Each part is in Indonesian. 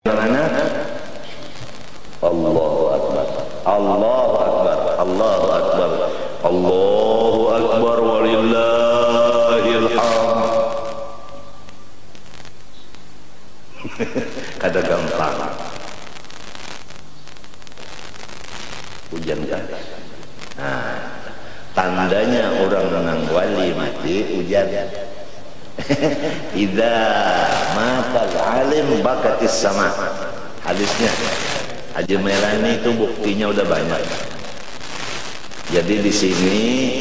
Mana? Allahu Akbar, Allahu Akbar, Allahu Akbar, Allahu Akbar, walillahil hamd. Kada gampang. Hujan kan? Nah, tandanya orang menang wali mati hujan. Idza matal alim bakatis sama. Hadisnya Haji Melani itu buktinya udah banyak. Jadi di sini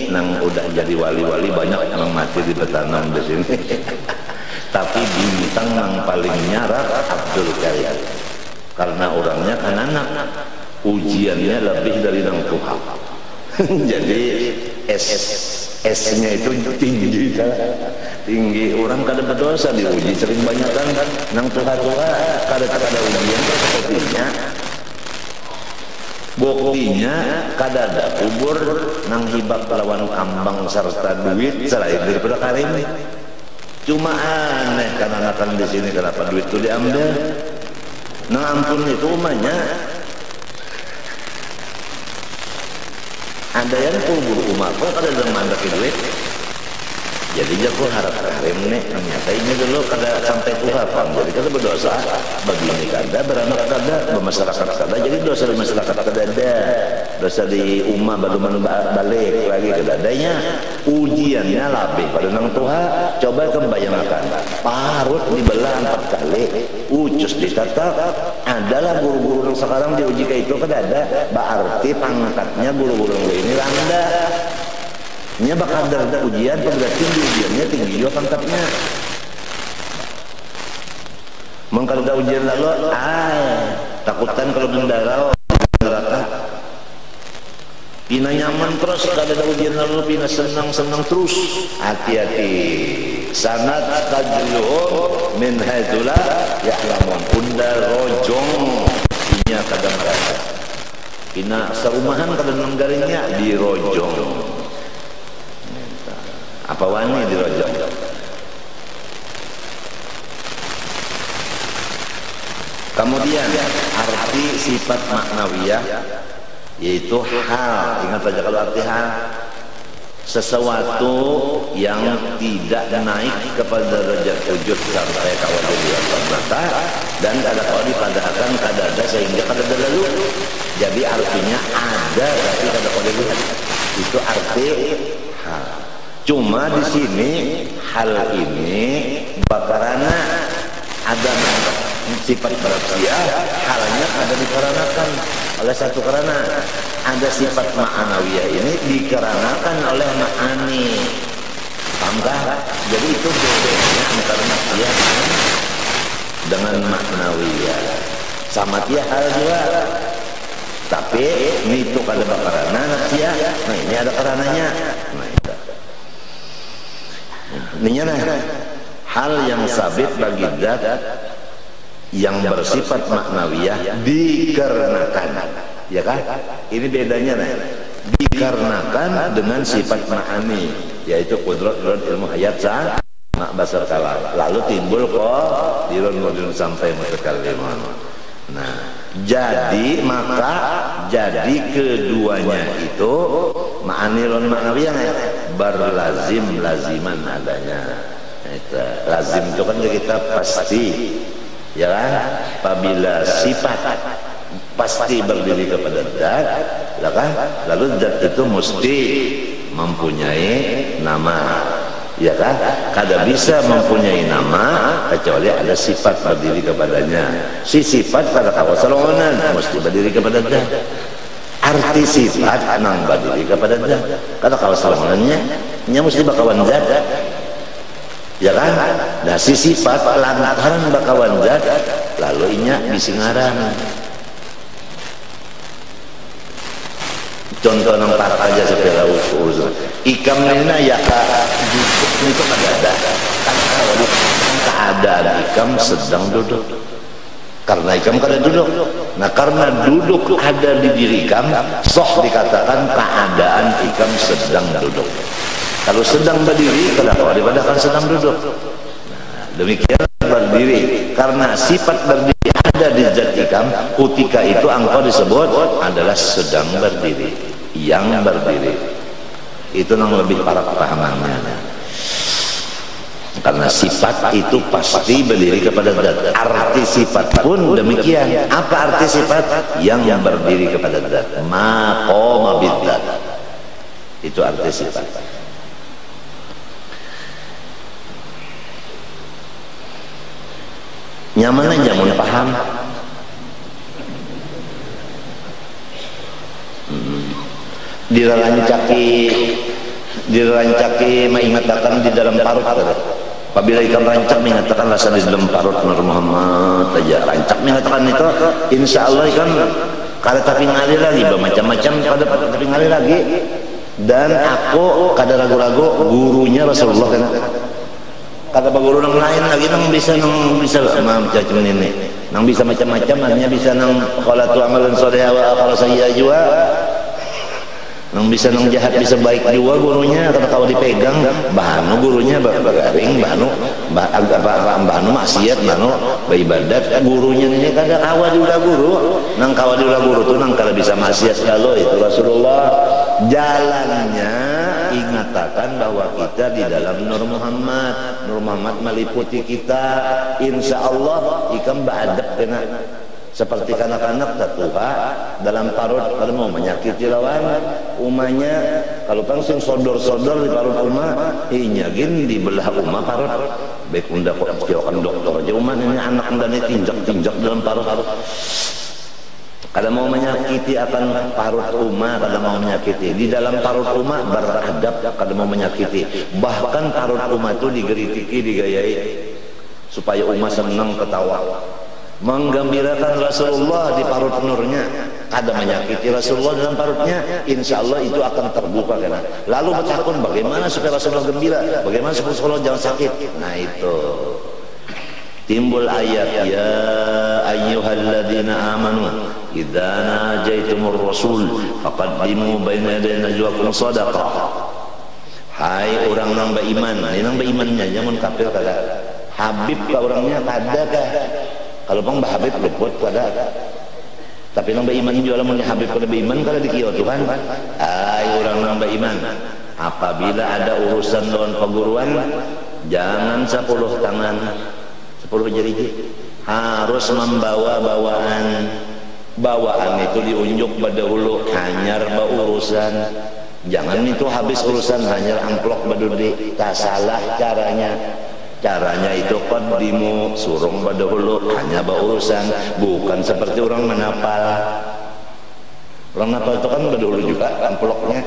nang udah jadi wali-wali banyak yang mati di petanam di sini. Tapi bintang yang paling nyarap Abdul Karim. Karena orangnya kan anak, ujiannya lebih dari nang Tuhan. Jadi S-nya itu tinggi kan? Tinggi. Orang kada berdosa diuji sering banyak kan nang Tuhan kada ujian. Buktinya kada ada kubur nang hibak lawan kambang serta duit selain daripada Karim. Cuma aneh kan anakan di sini kenapa duit itu diambil. Nah ampun itu umanya ada yang kubur umat kok kada ada mandaki duit. Jadi aku harap Karim nih ternyata ini dulu kada sampai Tuhan, jadi kada berdosa bagi ini kada, beranak kada, bermasyarakat kada, jadi dosa di masyarakat kada ada, dosa di umat baru balik lagi kada adanya. Ujiannya lebih pada nang Tuhan. Coba kembayangkan parut dibelah 4 kali, ucus ditatak, adalah guru-guru yang sekarang diuji kayak itu kada ada, berarti pangkatnya guru-guru ini rendah. Nya bakal ada ujian, berarti ujiannya tinggi juga pangkatnya. Kalau ada ujian lalu, takutan kalau mendarau neraka. Pina nyaman terus, kalau ada ujian lalu pina senang-senang terus. Hati-hati. Sanat tajluhum min haitsulah ya'lamun. Undar rojong inya kada merasa. Pina serumahan kada nanggaringnya di rojong. Apa wani dirojong? Kemudian arti sifat maknawiyah yaitu hal. Ingat saja kalau arti hal, sesuatu yang tidak naik kepada derajat wujud sampai kawalian mata dan kada kau dipadahkan kada ada sehingga kada ada lalu. Jadi artinya ada tapi kada kau dilihat. Itu arti hal. Cuma di sini hal ini bakarana ada sifat berapsia, halnya ada dikarenakan oleh satu karena ada sifat ma'anawiyah ini dikarenakan oleh ma'ani. Paham? Jadi itu bedanya antara maksiyah dengan ma'nawiyah. Sama dia hal juga. Tapi ini itu kada bakarana maksiyah. Nah ini ada karenanya. Nah itu. Ini hal yang sabit bagi zat yang bersifat maknawiyah dikarenakan, ya kan? Ini bedanya dikarenakan dengan sifat ma'ani, yaitu kudrat ilmu hayat mak basar kalam. Lalu timbul kok dirun sampai mutakallimun. Nah, jadi keduanya itu ma'ani lon ma'nawiyah laziman adanya. Lazim itu kan kita pasti, ya kan? Apabila sifat pasti berdiri kepada zat, ya kan? Lalu zat itu mesti mempunyai nama, ya kan? Kada bisa mempunyai nama kecuali ada sifat berdiri kepadanya. Si sifat pada kawasaronan mesti berdiri kepada zat. Arti sifat nang berdiri kepada zat. Kata kawasaronannya nya mesti bakawan zat. Ya kan? Nah si sifat lantaran bakawan zat lalu inya bisingaran. Contoh nampak aja sepeda urusan ikam nena ya itu kada ada keadaan ikam sedang duduk karena ikam kada duduk. Nah karena duduk ada di diri ikam sok dikatakan keadaan ikam sedang duduk. Kalau sedang berdiri kenapa daripada kan sedang duduk. Nah, demikian berdiri karena sifat berdiri ada di zat ikam, ketika itu engkau disebut adalah sedang berdiri, yang berdiri. Itu yang lebih para pahamannya. Karena sifat itu pasti berdiri kepada zat. Arti sifat pun demikian. Apa arti sifat? Yang berdiri kepada zat. Maqama bidzat. Itu arti sifat. Nyaman aja mun paham. Dirancaki mengatakan di dalam parut. Apabila ikan rancak mengatakan rasa di dalam parut Nur Muhammad aja rancak mengatakan itu, insya Allah ikan kada tapi ngali lagi bermacam-macam pada tapi ngali lagi. Dan aku kada ragu-ragu gurunya Rasulullah kan. Kata guru nang lain lagi nang bisa macam ini, nang bisa macam-macam, artinya bisa nang khalatu amalan sholeh wa akhara sayyi'a juga. Nang bisa nang jahat bisa baik juga gurunya. Kata kalau dipegang bahanu gurunya bagaring bahanu maksiat bahanu beribadat gurunya ini kada kawa juga guru nang kawa juga guru tuh nang kada bisa maksiat kalau itu Rasulullah jalannya ingatakan bahwa kita di dalam Nur Muhammad meliputi kita, insya Allah ikan beradab kena seperti kanak-kanak tertua dalam parut. Kalau mau menyakiti lawan umanya, kalau langsung sodor-sodor di parut umah nyagin di belah umah parut baik unda kok kiokan dokter aja umah ini anak unda ini tinjak dalam parut. Kalau mau menyakiti akan parut umah, kalau mau menyakiti di dalam parut umah beradab, kalau mau menyakiti bahkan parut umah itu digeritiki digayai supaya umah senang ketawa menggembirakan Rasulullah di parut nurnya. Ada menyakiti Rasulullah dalam parutnya, insya Allah itu akan terbuka karena. Lalu bertakun bagaimana supaya Rasulullah gembira, bagaimana supaya Rasulullah jangan sakit. Nah itu timbul ayat ya ayyuhalladzina amanu idza najaitumur rasul faqaddimu baina yaday najwakum sadaqah. Hai orang nang beriman, ini nang berimannya jangan kafir kada. Habib ka orangnya kada kah? Kalau bang Habib luput pada, tapi nang beriman jualan mun Habib kada beriman kada dikira Tuhan. Ai orang nang beriman, apabila ada urusan lawan perguruan jangan 10 tangan 10 jari, harus membawa bawaan itu diunjuk pada hulu hanyar urusan. Jangan itu habis urusan hanyar amplok badudi, tak salah caranya itu qaddimu surung pada hulu hanya urusan, bukan seperti orang menapal. Orang napal itu kan pada hulu juga amploknya.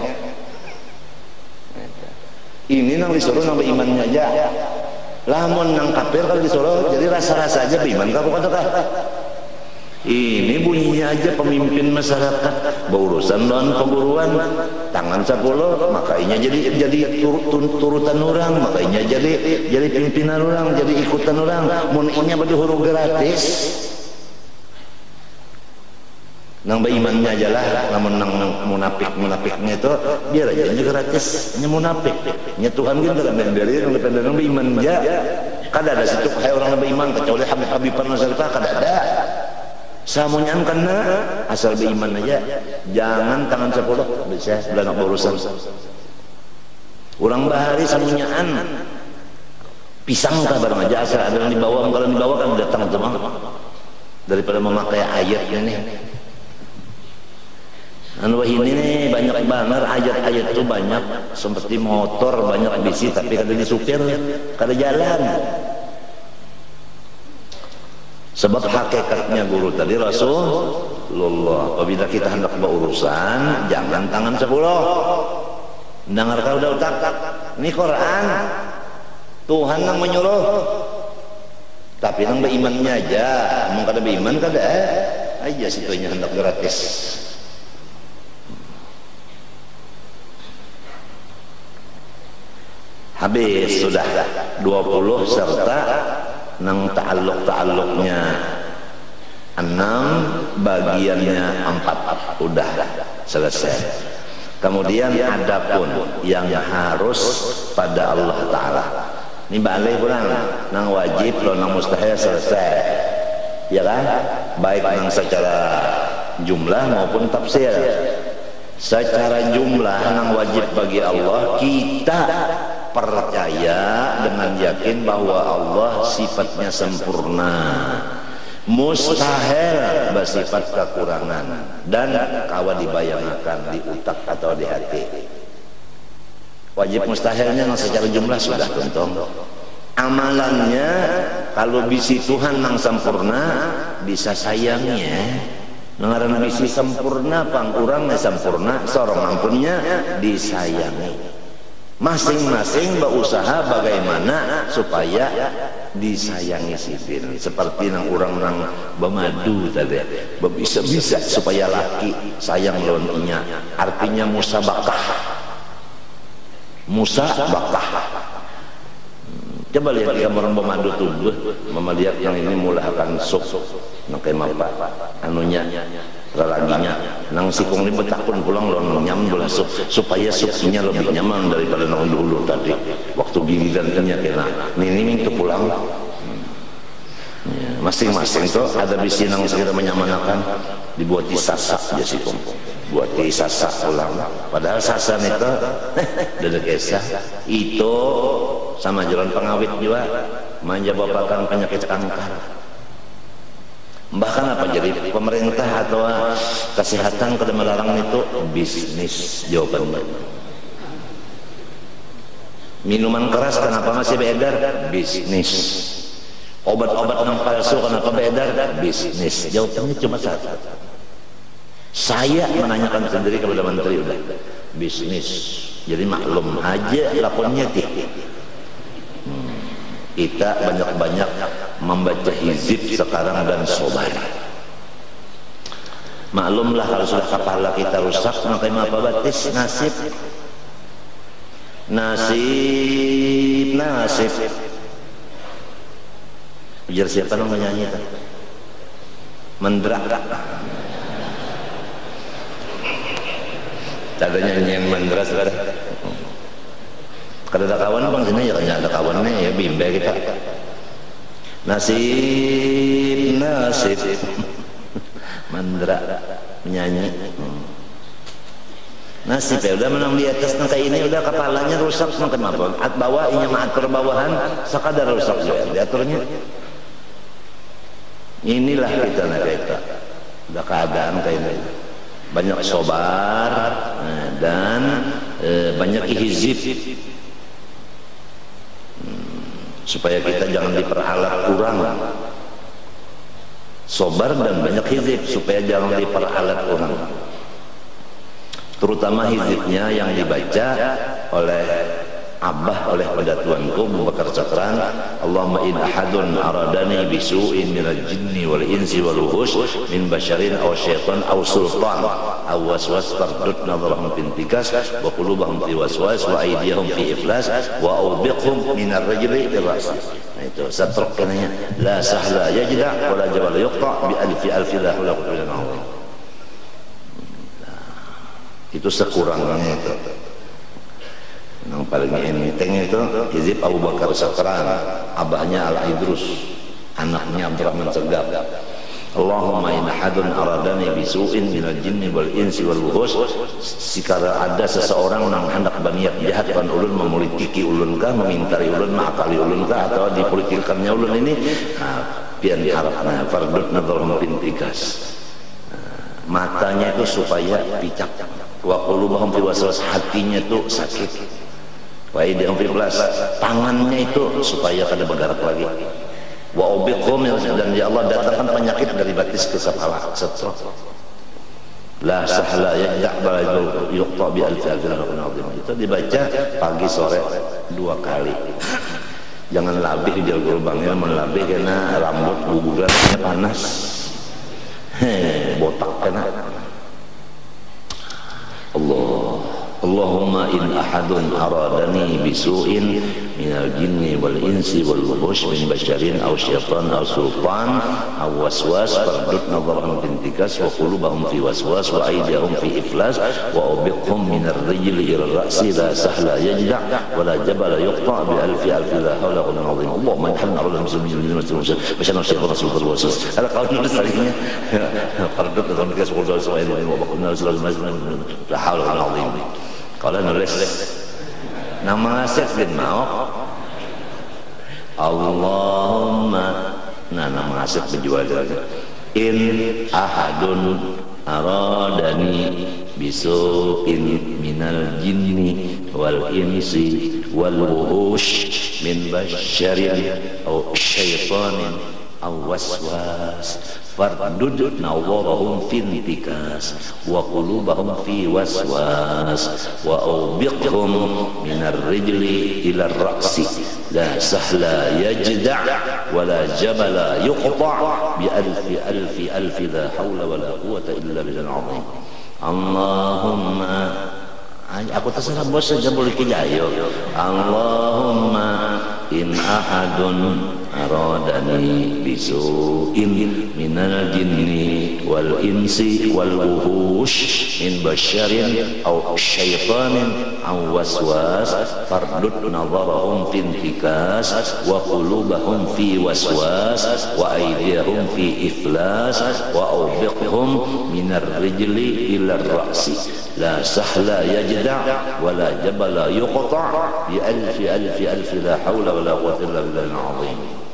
Ini nang disuruh nang berimannya aja. Lamun nang kafir kalau disuruh jadi rasa-rasa aja beriman kah bukan kah? Ini bunyinya aja pemimpin masyarakat berurusan dengan perguruan tangan 10 makanya jadi turutan orang, makanya jadi pimpinan orang, jadi ikutan orang. Muninya badu huruf gratis nang berimannya aja lah. Namun nang munafiknya itu biar aja gratis nya munafik nya Tuhan gitu kan dari nang beriman aja kada ada situ kayak orang beriman kecuali Habib Nasrullah kada ada. Samunyan kena asal beriman aja, jangan tangan 10 bisa belah nak berurusan. Orang bahari samunyaan pisang kah barang aja asal ada yang dibawa, kalau dibawa kan datang teman daripada memakai ayat ini. Anu ini nih banyak banget ayat-ayat itu banyak seperti motor banyak bisi tapi kada disupir kada jalan. Sebab hakikatnya guru tadi Rasulullah, apabila kita hendak berurusan jangan tangan 10. Dengar kau udah utak ini Quran Tuhan yang menyuruh, tapi nang berimannya aja mau kada beriman kada aja situnya hendak gratis. Habis sudah 20 serta nang ta'alluq-ta'alluqnya 6 bagiannya 4 udah selesai. Kemudian adapun yang harus pada Allah Ta'ala ini balik kurang nang wajib lo nang mustahil selesai. ya kan, baik yang secara jumlah maupun tafsir. Secara jumlah yang wajib bagi Allah, kita percaya dengan yakin bahwa Allah sifatnya sempurna, mustahil bersifat kekurangan, dan kawa dibayangkan di utak atau di hati. Wajib mustahilnya secara jumlah sudah tentu. Amalannya kalau bisi Tuhan yang sempurna bisa sayangnya ngaran bisi sempurna pangurangnya sempurna sorong ampunnya disayangi. Masing-masing berusaha bagaimana supaya disayangi sipil, seperti nang orang-orang bemadu tadi bisa supaya laki sayang lawannya, artinya musabakah. Coba lihat gambar pemadu tubuh, mama lihat yang ini mulai akan sup nakai mapa anunya lelaginya nang sikung ini betakun pulang lo nyam bola sup supaya supnya lebih nyaman daripada nang dulu tadi waktu giliran ini kena ini itu pulang. Masing-masing tuh ada bisi nang segera menyamanakan dibuat disasak ya sikung buat disasak ulang, padahal sasan itu dedek esa itu sama jalan pengawit juga menjabapakan penyakit kanker. Bahkan apa jadi pemerintah atau kesehatan kada melarang itu bisnis jawabannya. Minuman keras kenapa masih beredar? Bisnis. Obat-obat yang palsu kenapa beredar? Bisnis. Jawabannya cuma satu. Saya menanyakan sendiri kepada menteri udah bisnis. Jadi maklum aja lakonnya kita banyak-banyak membaca hizib sekarang dan sobar. Maklumlah kalau sudah kepala kita rusak maka apa batis nasib. Ujar siapa yang menyanyi itu? Mendrak. Ada nyanyian mendras ada. Kada ada kawan bang sini ya ada kawannya ya bimbe kita. Nasib mandra menyanyi. Nasib ya udah menang di atas nangka ini udah kepalanya rusak makan apa? At bawah ini maatur bawahan sekadar rusak juga diaturnya. Inilah kita udah keadaan kayak ini. Banyak sobar dan banyak hizib supaya kita jangan diperalat kurang. Sobar dan banyak hizib supaya jangan diperalat kurang. Terutama hizibnya yang dibaca oleh Abah oleh pada tuanku Abu Bakar Cakran, Allahumma in ahadun aradani bisu'in minal jinni wal insi wal wuhus min basyarin aw syaitan aw sultan aw waswas fardud nadharahum pintikas wa qulubahum fi waswas wa aydiyahum fi iflas wa awbiqhum minar rajli iras. Nah itu satruk kananya la sahla yajda wa la jabal yuqta bi alfi la hawla wa la quwwata illa billah. Itu sekurangnya itu. Yang paling enteng itu hizib Abu Bakar Sakran, abahnya Al-Idrus, anaknya Abdurrahman Segaf. Allahumma in ahadun aradani bisu'in minal jinni wal insi wal wuhus. Jika ada seseorang yang hendak berniat jahat kan ulun memulitiki ulun kah, memintari ulun, mengakali ulun kah, atau dipolitikannya ulun ini, pian harapna fardut nadharhum pintikas. Matanya itu supaya picak, wa qulubahum fi waswas, hatinya itu sakit. Waidihum fi plus, tangannya itu supaya kada bergerak lagi. Wa ubiqhum, dan ya Allah datangkan penyakit dari batis ke kepala, stroke. La sahla yaqbal yuqta bi alfi alfin. Itu dibaca pagi sore 2 kali. Jangan labih di gerbangnya, melabih karena rambut guguran panas. Botak kena. Allah Allahumma in ahadun aradani bisu'in minal jinni wal insi wal wuhush min basyarin aw syaitan aw sultan aw waswas fardud nadharahum bintikas wa qulubahum fi waswas wa aydihum fi iflas wa ubiqhum min ar-rijli ila ra'si la sahla yajda' wa la jabala yuqta' bi alfi la hawla wa la quwwata illa billah. Allahumma in ahadun aradani bisu'in basyaran syaitan aw sultan aw waswas. Ada kalau nulis tadinya fardud nadharahum bintikas wa qulubahum fi waswas wa ubiqhum la hawla wa la quwwata illa billah. Kalau nulis nama Syekh bin Ma'ok Allahumma, nah nama Syekh penjual in ahadun aradani bisu'in minal jinni wal insi wal wuhush min basyarin aw syaitanin aw waswas fardud nawwarahum fintikas wa qulubahum fi waswas wa awbiqhum minar rijli ila ra'si la sahla yajda' wa la jabala yuqta' bi alfi la hawla wa la quwwata illa billahil azim. Allahumma, aku terserah bos saja boleh kijayo. Allahumma in ahadun aradani bisu'in minal jinni wal insi wal wuhush min basyarin aw syaitanin aw waswas fardud nadharahum fintikas wa qulubahum fi waswas wa aydihum fi iflas wa awbiqhum minar rijli ila ra'si la sahla yajda' wa la jabala yuqta' bi alfi la hawla wa la quwwata illa billahil azim.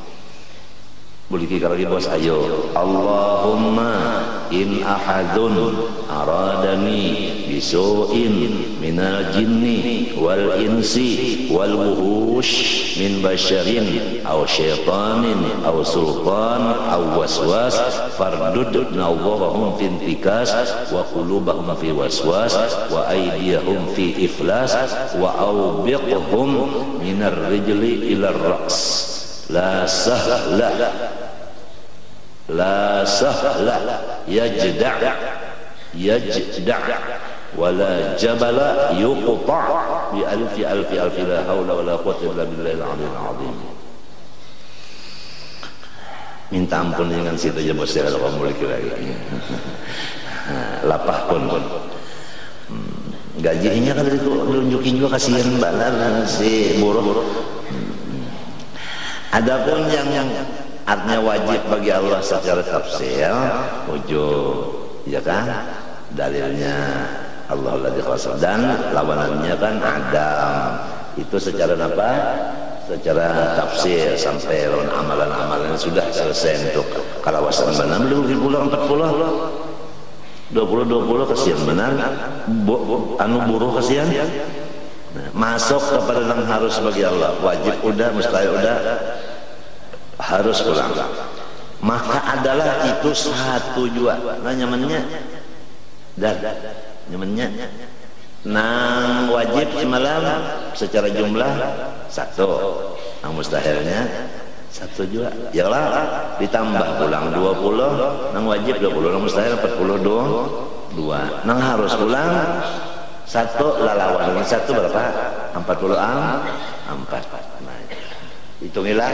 Boleh kita lagi bos, ayo. Allahumma in ahadun aradani bisu'in minal jinni wal insi wal wuhush min basyarin aw syaitanin aw sultan aw waswas fardud nawwarahum fintikas wa qulubahum fi waswas wa aydiyahum fi iflas wa awbiqhum minar rijli ila ra's la sahla yajda' wala jabala yuqta' bi alfi la hawla wala quwwata illa billahil aliyyil azim. Minta ampun dengan situ aja bos, kalau kamu boleh lagi. Lapah pun gajinya kalau ditunjukin juga kasihan balar si buruh. Adapun yang artinya wajib bagi Allah secara tafsir wujud, ya kan? Dalilnya Allah alladzi khalaqa dan lawanannya kan Adam. Itu secara apa? Secara tafsir sampai lawan amalan-amalan sudah selesai untuk kalawasan benar. Belum pulang 40 20 kasihan benar. Anu buruh kasihan. Masuk kepada yang harus bagi Allah, wajib udah, mustahil udah, harus pulang. Maka adalah itu satu jua. Nah nyamannya dan nyamannya nang wajib semalam secara jumlah satu, nang mustahilnya satu jua. Ya lah ditambah pulang 20, nang wajib 20, nang mustahil 42. Nang harus pulang satu lalawan, satu berapa? 40 4. Nah, hitungilah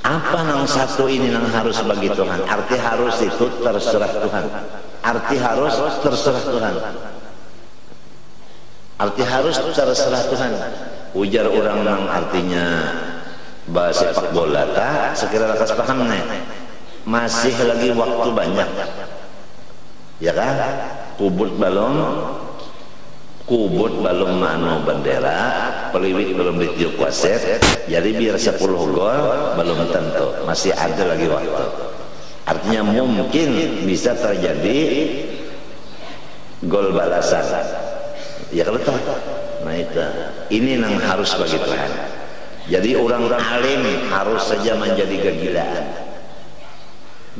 apa nang satu ini nang harus bagi Tuhan. Arti harus itu terserah Tuhan. Arti harus terserah Tuhan. Arti harus terserah Tuhan. Ujar orang nang artinya bahasa sepak bola tak sekira rakas paham nih. Masih lagi waktu banyak. Ya kan? Kubut balong mano bendera, peliwit belum ditiup wasit, jadi biar 10 gol belum tentu, masih ada lagi waktu. Artinya mungkin bisa terjadi gol balasan. Ya kalau tahu, nah itu ini yang harus bagi Tuhan. Jadi orang-orang alim harus saja menjadi kegilaan.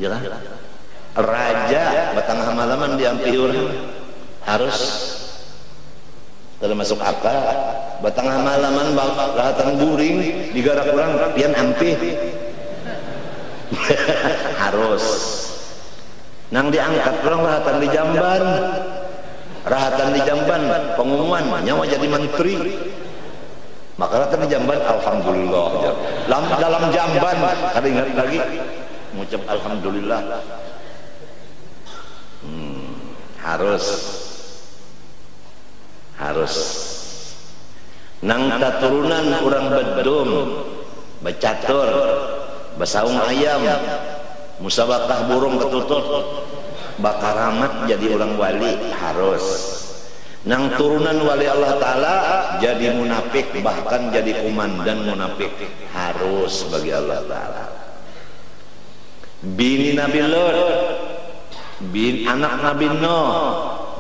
Jelas? Raja batang malaman diampi orang harus termasuk apa? Batang malaman batang buring digarak orang pian ampi harus nang diangkat orang lahatan di jamban rahatan di Jamban pengumuman nyawa jadi menteri, maka rahatan di Jamban alhamdulillah dalam Jamban kada ingat lagi mengucap alhamdulillah. harus nang taturunan orang bedum becatur besaung ayam musabakah burung ketutut bakaramat jadi orang wali harus. Nang turunan wali Allah Ta'ala jadi munafik bahkan jadi komandan munafik harus bagi Allah Ta'ala. Bini Nabi Lut, anak Nabi Nuh,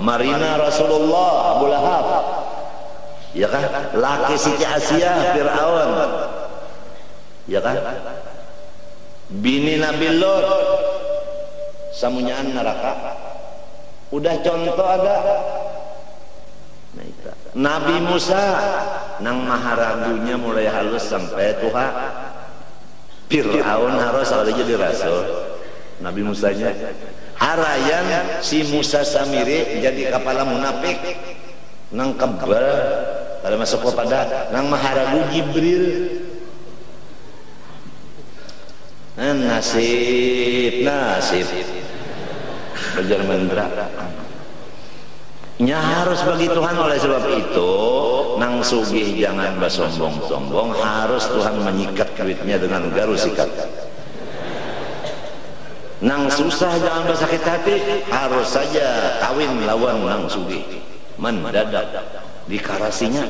Marina Rasulullah, Abu Lahab, ya kan? Laki Siti Asia, Fir'aun, ya kan? Bini Nabi Lut, samunyaan neraka. Udah contoh ada. Nabi Musa, nang maharagunya mulai halus sampai Tuhan. Fir'aun harus awalnya jadi rasul. Nabi Musanya harayan si Musa Samiri jadi kepala munafik nang kebal pada masuk kepada nang maharagu Jibril. Nasib belajar mendra nya harus bagi Tuhan. Oleh sebab itu nang sugih jangan bersombong-sombong, harus Tuhan menyikat duitnya dengan garu sikat. Nang susah jangan bersakit hati, harus saja kawin lawan nang sugih mendadak dikarasinya.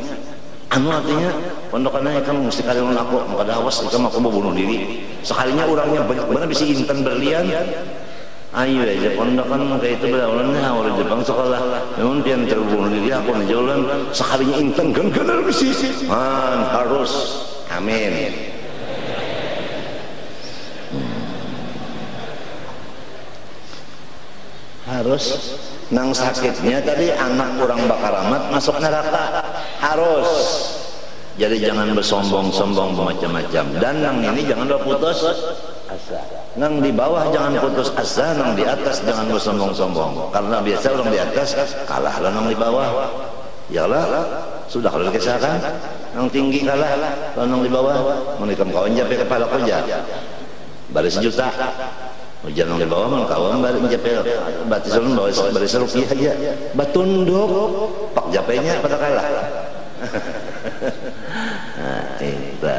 Anu artinya pondokannya kan mesti kalian aku maka awas itu aku mau bunuh diri. Sekalinya orangnya benar bisa intan berlian. Ayo aja pondokan kayak itu beraulannya orang Jepang sekolah. Namun pian terbunuh diri aku najulan sekalinya intan kan bisa. Harus. Amin. Harus. Nang sakitnya tadi anak kurang bakaramat masuk neraka harus. Jadi jangan bersombong-sombong macam-macam. Dan nang ini jangan berputus asa. Nang di bawah jangan putus asa, nang di atas jangan bersombong-sombong. Karena biasa orang di atas kalah lah nang di bawah. Yalah, sudah kalau dikisahkan. Nang tinggi kalah, kalau nang di bawah menikam kawan jape kepala koja. Baris sejuta. Hujan yang di bawah man kawan bari japel batis ulun bawa baris rupiah aja batunduk pak japenya pada kalah. Nah, itu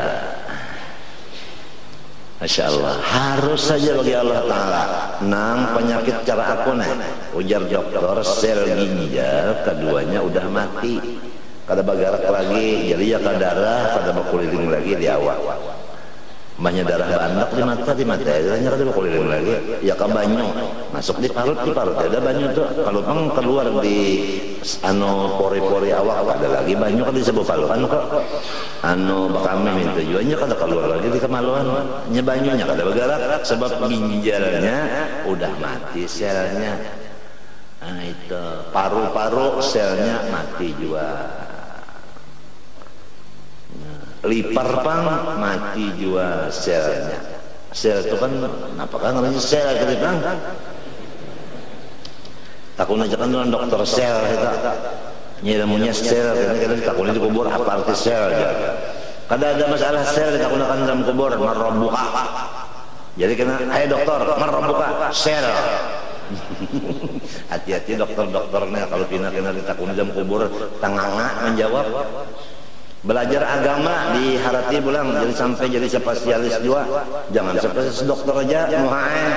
Masya Allah harus saja bagi Allah Ta'ala. Nang penyakit cara aku nih ujar dokter sel ginjal keduanya udah mati kada bagarak lagi jadi ya kada darah kada berkeliling lagi di awak. Banyak darah banyak di mata hanya kada berkeliling lagi ya ke banyu masuk di parut ada banyu tuh kalau pang keluar di anu pori-pori awak ada lagi banyu kan disebut paluan kok anu bakame minta juanya kada keluar lagi di kemaluan nya banyunya kada bergerak sebab ginjalnya udah mati selnya. Nah itu paru-paru selnya mati juga. Lipar pang mati juga selnya. Sel itu kan apakah namanya sel gitu bang? Takut aja kan dokter sel kita nyilmunya sel karena takutnya dikubur apa arti sel aja. Kada ada masalah sel takut akan dalam kubur marbuka. Jadi kena ayo dokter marbuka sel. Hati-hati dokter-dokternya kalau kena ditakut dalam kubur tanganga menjawab. Belajar agama di Harati pulang jadi sampai jadi spesialis juga. Jangan spesialis dokter aja muhaen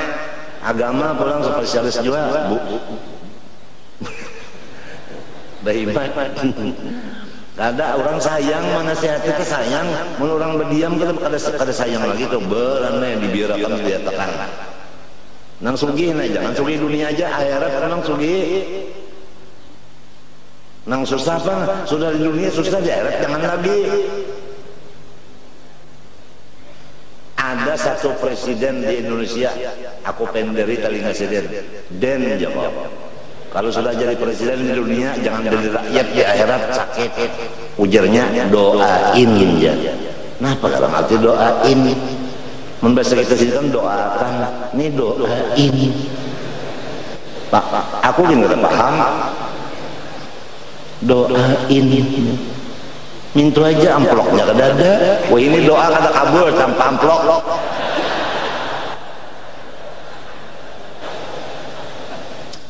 agama pulang spesialis juga bu. Baiman. Kada orang sayang menasihati itu sayang, mun orang berdiam kita kada sayang lagi tuh berane dibiarkan diletakkan. Nang sugih nah jangan sugih dunia aja akhirat nang sugih. Nang susah apa? Sudah di dunia susah di akhirat jangan lagi. Ada satu presiden di Indonesia, aku penderi telinga seden, Den jawab. Kalau sudah jadi presiden di dunia jangan jadi rakyat di akhirat sakit. Ujarnya doain ya. Nah, dalam arti doain. Membahasa kita sini kan doakan, ini doain. Pak, aku gini udah paham. doain, minta aja amplopnya ke dada. Wah ini doa kata kabul tanpa amplop.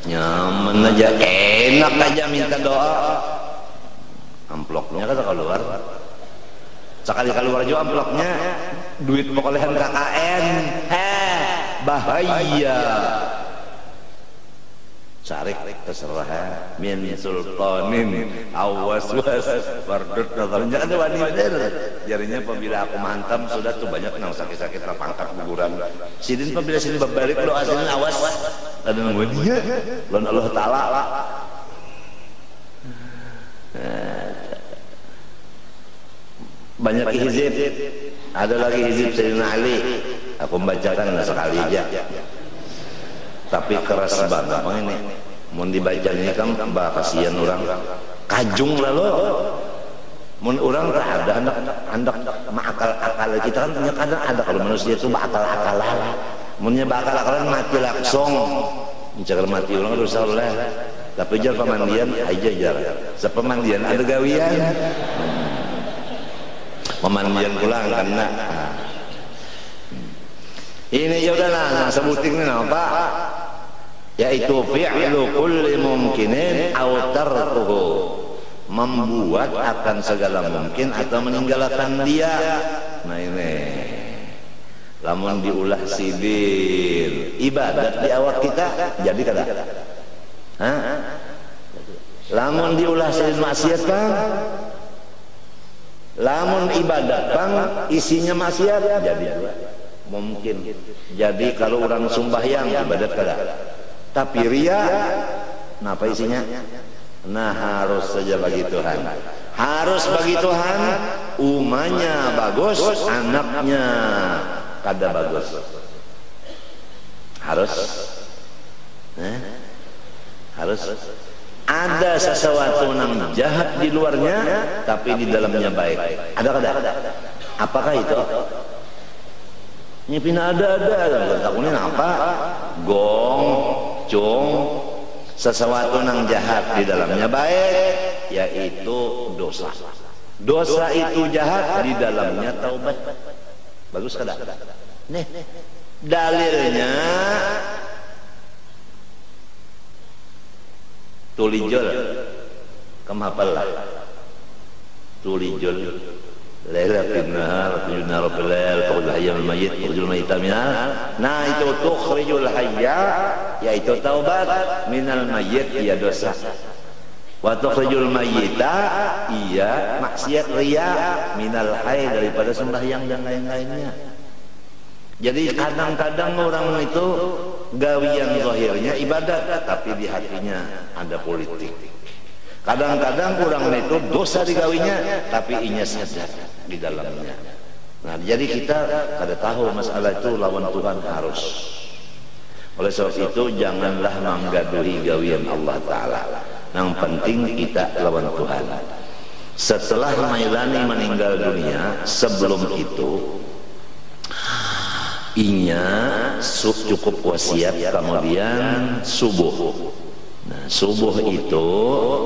Nyaman aja, enak aja minta doa. Amplopnya kata keluar. Sekali keluar juga amplopnya duit perolehan KKN. Bahaya. Sarik terserah min sultanin awas was bardut nazarnya ada wanita jarinya apabila aku mantap sudah tuh banyak nang sakit-sakit terpangkat guguran sidin apabila sidin berbalik doa sidin awas ada nunggunya lawan Allah Ta'ala banyak hizib ada lagi hizib Sayyidina Ali aku membacakan sekali aja tapi keras banget bang ini mau dibaca ini kan kasihan orang kajung lalu mau orang ada akal kita kan punya kadang ada kalau manusia itu akal-akalan munnya akal-akalan mati langsung mencakar mati orang harus oleh tapi jar pemandian aja jar sepemandian ada gawian pemandian pulang karena ini ya udahlah sebutin ini apa yaitu fi'lu kulli mumkinin aw tarkuhu membuat akan segala mungkin atau meninggalkan dia. Nah ini lamun diulah sidin ibadat di awak kita jadi kada lamun diulah sidin maksiat bang lamun ibadat bang isinya maksiat jadi mungkin. Jadi kalau orang sumbahyang ibadat kada tapi ria, kenapa isinya? Nah harus saja bagi Tuhan. Harus bagi Tuhan, umanya bagus, anaknya kada bagus. Harus, harus. Ada sesuatu yang jahat di luarnya, tapi di dalamnya baik. Ada kada? Apakah itu? Nyipin ada. Takunin apa? Gong. Sesuatu yang jahat di dalamnya baik yaitu dosa. Dosa itu jahat di dalamnya taubat. Bagus kada? Nih dalilnya tulijul kemapal tulijul Laila finnar tujuna rabbil lail tukhrijul hayya minal mayyit tukhrijul mayyita minal. Nah itu tukhrijul hayya yaitu taubat minal mayyit iya dosa. Wa tukhrijul mayyita iya maksiat riya minal hayy daripada sembahyang dan lain-lainnya. Jadi kadang-kadang orang itu gawian zahirnya ibadat tapi di hatinya ada politik. Kadang-kadang orang itu dosa digawinya tapi inya sadar di dalamnya. Nah jadi kita kada tahu masalah itu lawan Tuhan harus. Oleh sebab itu janganlah menggaduhi gawian Allah Ta'ala. Yang penting kita lawan Tuhan. Setelah Mailani meninggal dunia, sebelum itu inya cukup wasiat kemudian subuh. Nah, subuh itu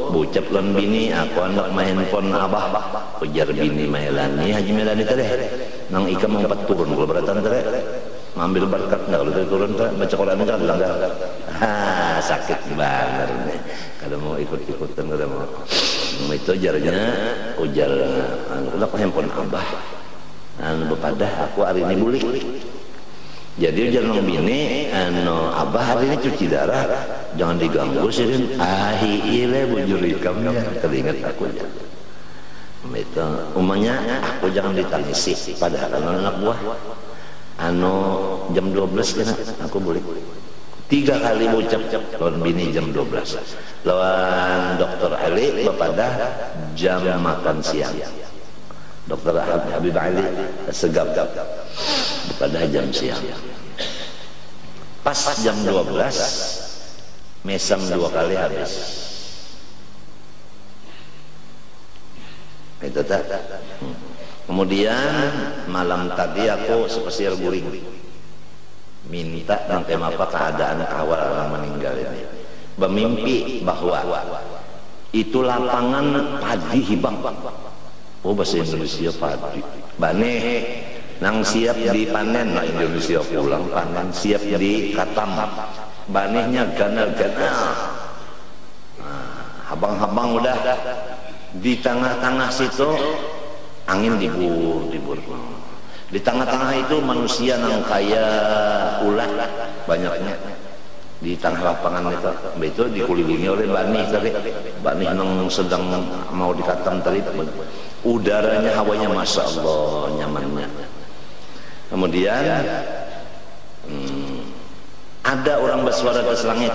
bucap lan bini aku anak main handphone abah ujar bini Mailani Haji Mailani teh nang ika mengpat turun kalau beratan teh ngambil berkat enggak kalau turun teh baca Quran enggak dilanggar sakit banget nih kalau mau ikut-ikutan kada mau itu ujarnya ujar udah handphone abah anu bepadah aku hari ini bulik. Jadi jangan bini, abah hari ini cuci darah, jangan diganggu sih. Ile bujur ikamnya, teringat aku ya. Itu umumnya aku jangan ditangisi. Padahal anak buah, jam 12 kan aku boleh. 3 kali ucap lawan bini jam 12. Lawan Dokter Ali pada jam makan siang. Dokter Habib Ali segap pada jam siang. Pas jam 12 mesam 2 kali habis. Itu tak. Kemudian malam tadi aku sepesiar guring minta tentang apa keadaan awal orang meninggal ini. Bermimpi bahwa itu lapangan padi hibang. Oh bahasa Indonesia padi. Baneh nang siap dipanen lah Indonesia pulang panen siap dikatam. Banehnya ganal-ganal. Nah, habang-habang udah di tengah-tengah situ angin dibur. Di tengah-tengah itu manusia nang kaya ulah banyaknya. Di tengah lapangan itu dikelilingi oleh bani tadi. Bani nang sedang mau dikatam tadi. Udaranya, hawanya masya Allah nyamannya. Kemudian ada orang bersuara ke langit.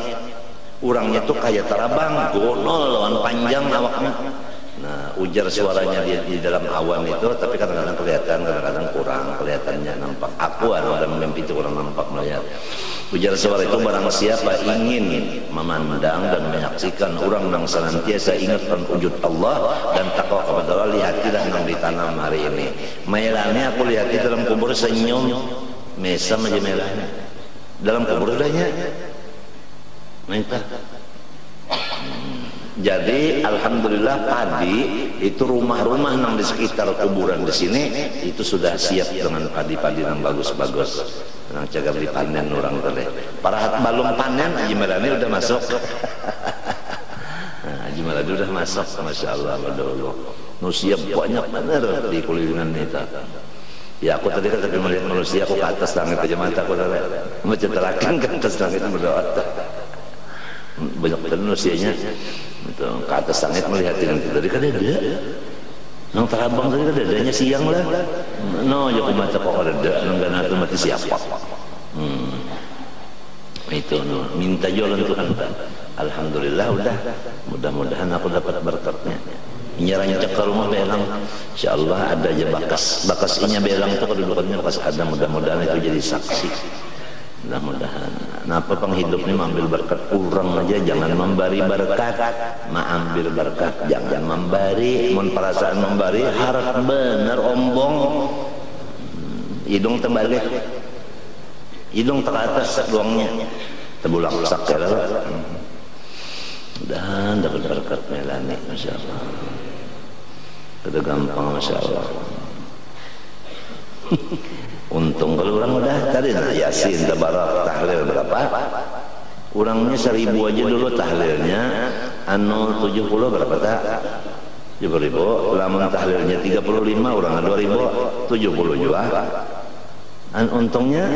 Orangnya tuh kayak terabang, gonol, lawan panjang awaknya. Nah, ujar suaranya di dalam awan itu, tapi kadang-kadang kelihatan, kadang-kadang kurang kelihatannya nampak. Aku dalam mimpi itu kurang nampak melihat. Ujar suara itu, barang siapa ingin memandang dan menyaksikan orang yang senantiasa ingatkan wujud Allah dan takwa kepada Allah, lihatilah yang ditanam hari ini. Melani aku lihat di dalam kubur senyum, mesam aja melani. Dalam kubur adanya. Minta. Jadi alhamdulillah padi itu rumah-rumah yang di sekitar kuburan di sini itu sudah siap dengan padi-padi yang bagus-bagus. Yang jaga dipanen orang tadi. Para balung panen Haji Marani udah masuk. Nah, Haji Marani udah masuk, masya Allah, manusia banyak benar di kulilingan itu. Ya aku tadi kan melihat manusia aku ke atas langit aja mata aku tadi. Menceterakan ke atas langit berdoa. Banyak manusianya itu ke atas langit melihat yang itu tadi kan ada nang terabang tadi kan adanya siang lah no ya aku baca kok ada nang gana itu mati siapa itu no minta jalan Tuhan. Alhamdulillah udah mudah-mudahan aku dapat berkatnya. Nyerang cek ke rumah belang insyaallah ada aja bakas inya belang itu kedudukannya bekas ada, mudah-mudahan itu jadi saksi. Mudah-mudahan. Napa penghidup ini mengambil berkat kurang aja, jangan memberi berkat, mengambil berkat, jangan memberi, mun perasaan memberi harap bener ombong, hidung terbalik, hidung ter atas doangnya, terbulang sakit dan dapat berkat melani, masya Allah, udah gampang masya Allah. Untung kalau orang udah tadi nah Yasin tabarak tahlil berapa? Orangnya 1000 aja dulu tahlilnya, anu 70 berapa tak? 70.000. Lamun tahlilnya 35, orang 2.000, 70 juga. Untungnya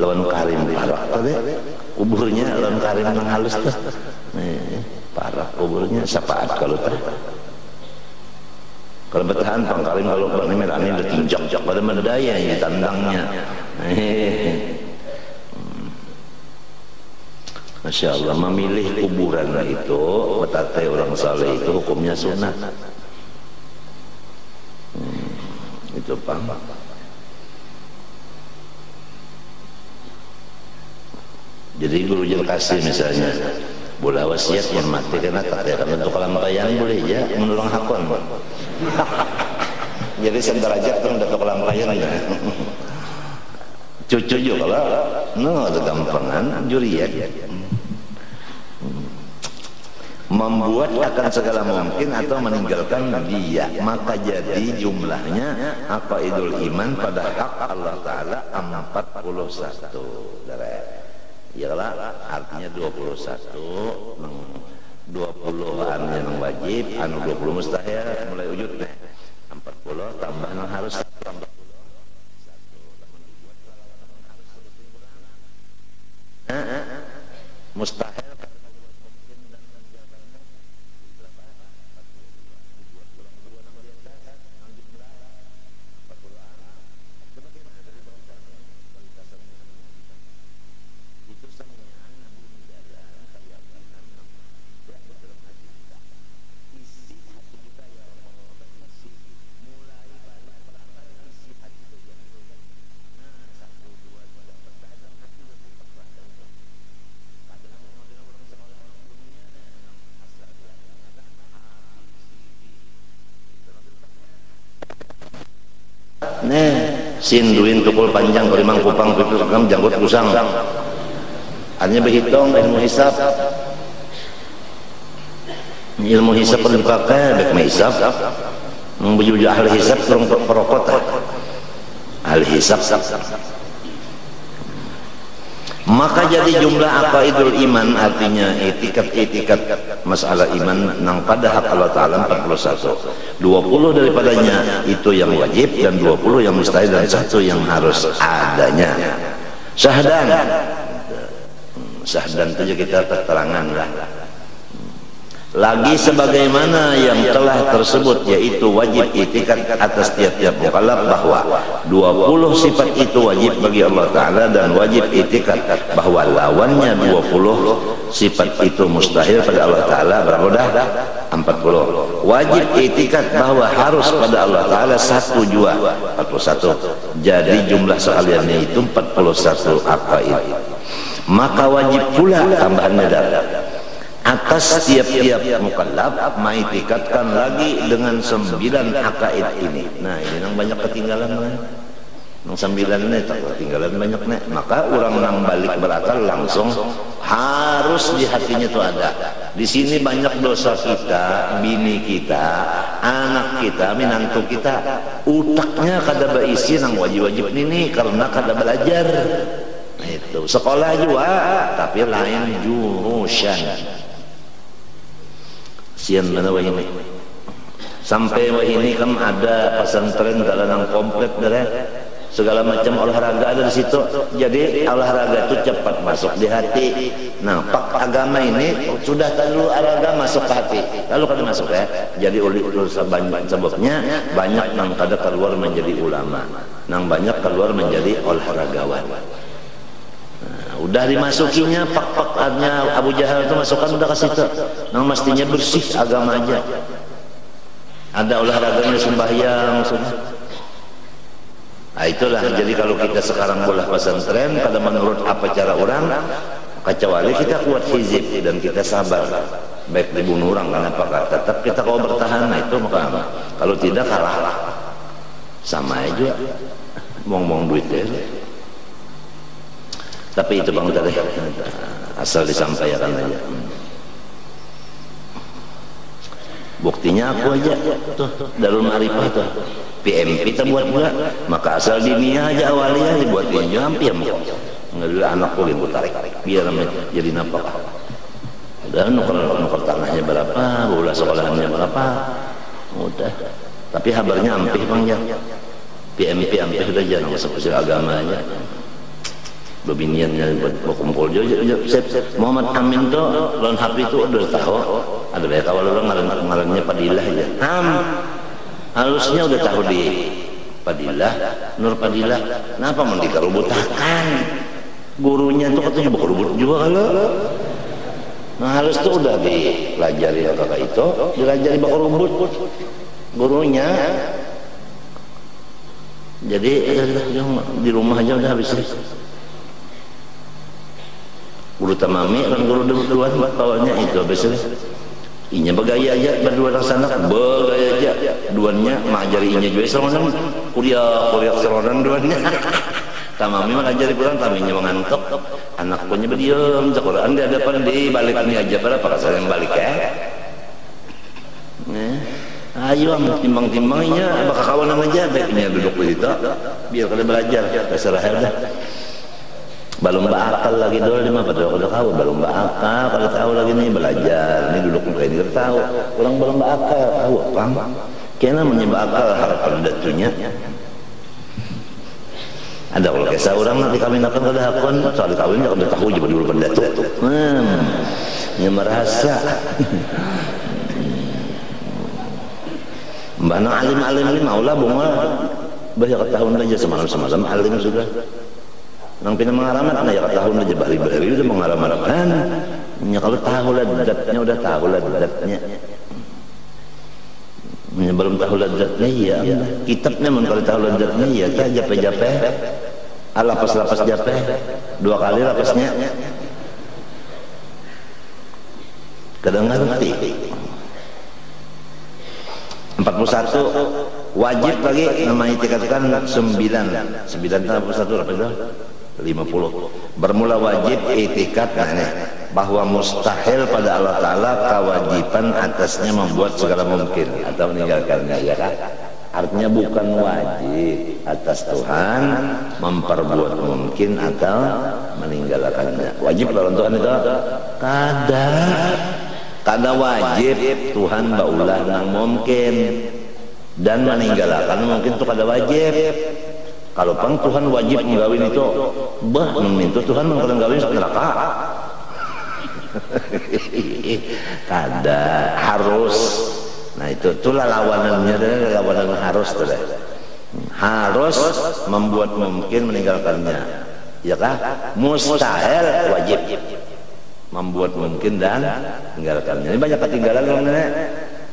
lawan Karim parah tadi. Kuburnya lawan Karim yang halus tuh. Parah kuburnya syafaat kalau teh. Kalau bertahan Bang Karim kalau Bang Merani udah tinjak pada mendaya ini tandangnya. Masya Allah, memilih kuburan itu betatai orang saleh itu hukumnya sunat. Itu Bang. Jadi guru jel kasih misalnya boleh wasiat yang mati kena tak ada untuk kelampayan boleh ya menolong hakon. Jadi sederajat tuh untuk kelampayan ya. Cucu juga lah, no itu gampangan juriat. Membuat akan segala mungkin atau meninggalkan dia, maka jadi jumlahnya apa idul iman pada hak Allah Ta'ala 41. Ialah artinya 21 20-an yang wajib, anu 20 mustahil mulai wujud nih 40 tambah yang harus tambah mustahil sinduin tukul panjang kelimang kupang pipil rekam janggut kusang hanya berhitung ilmu hisab. Ilmu hisab perlu dipakai, baik hisab membujuk ahli hisab kurang perokot ahli hisab. Maka jadi jumlah aqaidul iman, artinya etikat masalah iman nang pada hak Allah Ta'ala 41. 20 daripadanya itu yang wajib dan 20 yang mustahil dan 1 yang harus adanya. Syahdan saja kita terterangan lah. Lagi sebagaimana yang telah tersebut, yaitu wajib itikad atas tiap-tiap mukallaf bahwa 20 sifat itu wajib bagi Allah Ta'ala, dan wajib itikad bahwa lawannya 20 sifat itu mustahil pada Allah Ta'ala. Berapa dah? 40. Wajib itikad bahwa harus pada Allah Ta'ala 1 jua 41. Jadi jumlah sekaliannya itu 41 aqaid. Maka wajib pula tambahannya atas tiap-tiap mukallaf maitikatkan lagi dengan 9 aqaid ini. Nah, ini yang banyak ketinggalan kan. Yang 9 ini tak ketinggalan banyak nih. Maka orang nang balik berakal langsung harus di hatinya itu ada. Di sini banyak dosa kita, bini kita, anak kita, minantu kita, utaknya kada berisi nang wajib-wajib ini karena kada belajar. Nah, itu sekolah juga tapi lain jurusan. Sian mana wah ini sampai wah ini kan ada pesantren dalam komplit dari segala macam olahraga ada di situ. Jadi olahraga itu cepat masuk di hati. Nah, pak agama ini sudah terlalu olahraga masuk ke hati lalu kada masuk ya. Jadi oleh banyak sebabnya banyak nang kada keluar menjadi ulama, nang banyak keluar menjadi olahragawan. Udah dimasukinya pak-paknya Abu Jahal itu masukkan udah ke situ. Nang mestinya bersih agama aja. Ada olahraganya sembahyang sudah. Nah, itulah jadi kalau kita sekarang bola pesantren pada menurut apa cara orang, kecuali kita kuat hizib dan kita sabar. Baik dibunuh orang kenapa tetap kita kalau bertahan, nah itu maka kalau tidak kalah sama aja ngomong duit ya. Tapi itu bang tadi asal disampaikan aja. Buktinya aku aja tuh Darul Ma'rifah tuh PMP kita buat juga. Maka asal dinia aja awalnya dibuat dia hampir nggak dulu anak boleh tarik biar jadi napak. Udah nuker tanahnya berapa, bola sekolahannya berapa, udah. Tapi habarnya ampih bang ya. PMP ampih udah jangan masuk usul agamanya. Bebiniannya buat kumpul Muhammad Amin tuh lawan HP itu udah tahu ada banyak awal orang ngarannya Padilah aja halusnya udah tahu di Padilah Nur Padilah kenapa mau dikerubutakan gurunya tuh katanya berkerubut juga kalau nah halus tuh udah dipelajari kakak itu dilajari berkerubut gurunya jadi di rumah aja udah habis guru tamami kan guru duluan bawahnya itu biasanya inya bergaya aja berdua laksana bergaya aja duannya mengajari inya juga seronan kuliah seronan duannya tamami mengajari kurang taminya mengantuk anak punya berdiam Quran di hadapan di balik ini aja berapa kasar yang balik ya ayo timbang-timbangnya bakal kawan aja baiknya duduk di situ biar kalian belajar terserah dah. Belum bakal lagi dulu lima pada udah tahu belum bakal kalau tahu lagi nih belajar ini duduk muka ini tahu kurang belum bakal tahu apa kena menyebab akal harapan datunya ada kalau kisah orang nanti kawin akan kada hakon soal kawinnya kada tahu juga dulu pendatu yang merasa mbak nang alim ini maulah bunga banyak tahun aja semalam alim sudah nang pina mengaramat nah ya tahun aja bari-bari udah mengaramatkan ya kalau tahu ladatnya udah tahu ladatnya belum tahu ladatnya ya kitabnya men kalau tahu ladatnya ya ta jape-jape lapas jape 2 kali lapasnya kadang ngerti 41 wajib lagi namanya dikatakan 9 41 apa itu 50. Bermula wajib itikad bahwa mustahil pada Allah Ta'ala kewajiban atasnya membuat segala mungkin atau meninggalkannya, ya kan? Artinya bukan wajib atas Tuhan memperbuat mungkin atau meninggalkannya. Wajib lawan Tuhan itu kada wajib Tuhan baulah nang mungkin dan meninggalkan mungkin itu kada wajib. Kalau pang Tuhan wajib menggawin itu, bah meminta Tuhan menggawin neraka. Kada harus. Nah itulah lawanannya, lawanan harus tuh deh. Harus membuat mungkin meninggalkannya, ya kah? Mustahil wajib membuat mungkin dan meninggalkannya. Ini banyak ketinggalan orang nenek.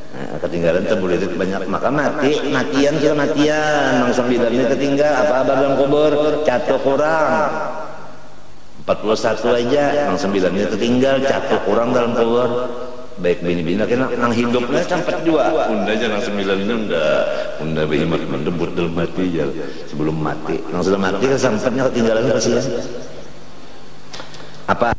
Nah, ketinggalan terbulirit banyak, maka matian kira matian mang 9 ini ketinggal apa dalam kubur catu kurang 41 aja mang 9 ini ketinggal catu kurang dalam kubur. Baik bini-bini kena nang hidupnya sampai 2 unda aja nang 9 ini unda behimat mendebut dalam mati ya sebelum mati nang sudah mati kan sampetnya ketinggalan pasti ya apa